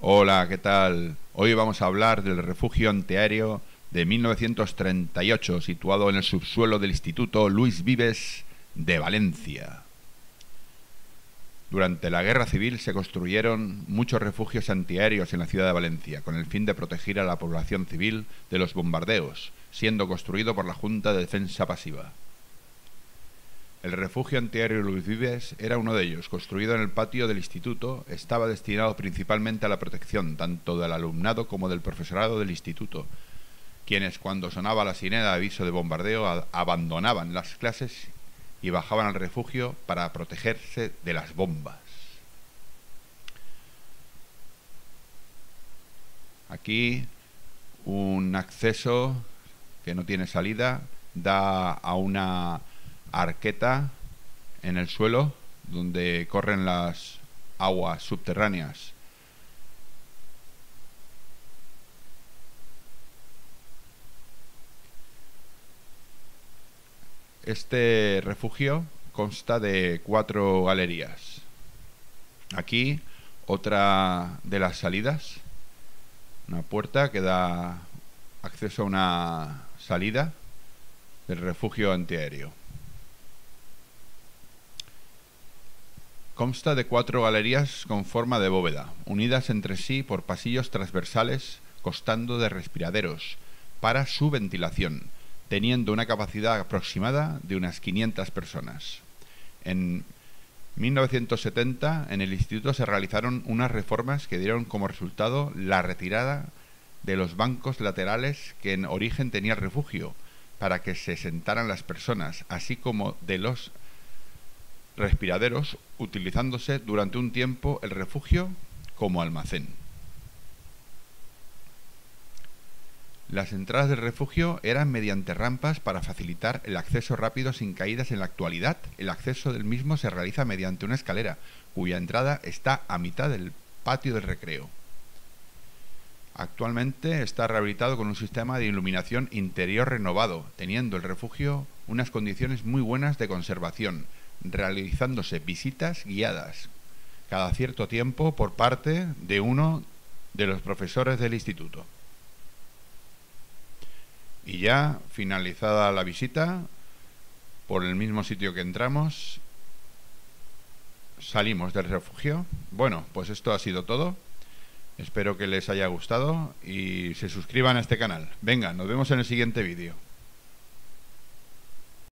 Hola, ¿qué tal? Hoy vamos a hablar del refugio antiaéreo de 1938, situado en el subsuelo del Instituto Luis Vives de Valencia. Durante la Guerra Civil se construyeron muchos refugios antiaéreos en la ciudad de Valencia, con el fin de proteger a la población civil de los bombardeos, siendo construido por la Junta de Defensa Pasiva. El refugio antiaéreo Luis Vives era uno de ellos. Construido en el patio del instituto, estaba destinado principalmente a la protección tanto del alumnado como del profesorado del instituto, quienes, cuando sonaba la sirena de aviso de bombardeo, abandonaban las clases y bajaban al refugio para protegerse de las bombas. Aquí un acceso que no tiene salida da a una arqueta en el suelo donde corren las aguas subterráneas. Este refugio consta de 4 galerías. Aquí otra de las salidas, una puerta que da acceso a una salida del refugio antiaéreo. Consta de 4 galerías con forma de bóveda, unidas entre sí por pasillos transversales constando de respiraderos para su ventilación, teniendo una capacidad aproximada de unas 500 personas. En 1970, en el instituto se realizaron unas reformas que dieron como resultado la retirada de los bancos laterales que en origen tenía el refugio, para que se sentaran las personas, así como de los respiraderos, utilizándose durante un tiempo el refugio como almacén. Las entradas del refugio eran mediante rampas para facilitar el acceso rápido sin caídas. En la actualidad, el acceso del mismo se realiza mediante una escalera, cuya entrada está a mitad del patio del recreo. Actualmente está rehabilitado con un sistema de iluminación interior renovado, teniendo el refugio unas condiciones muy buenas de conservación, realizándose visitas guiadas cada cierto tiempo por parte de uno de los profesores del instituto. Y ya finalizada la visita, por el mismo sitio que entramos, salimos del refugio. Bueno, pues esto ha sido todo. Espero que les haya gustado y se suscriban a este canal. Venga, nos vemos en el siguiente vídeo.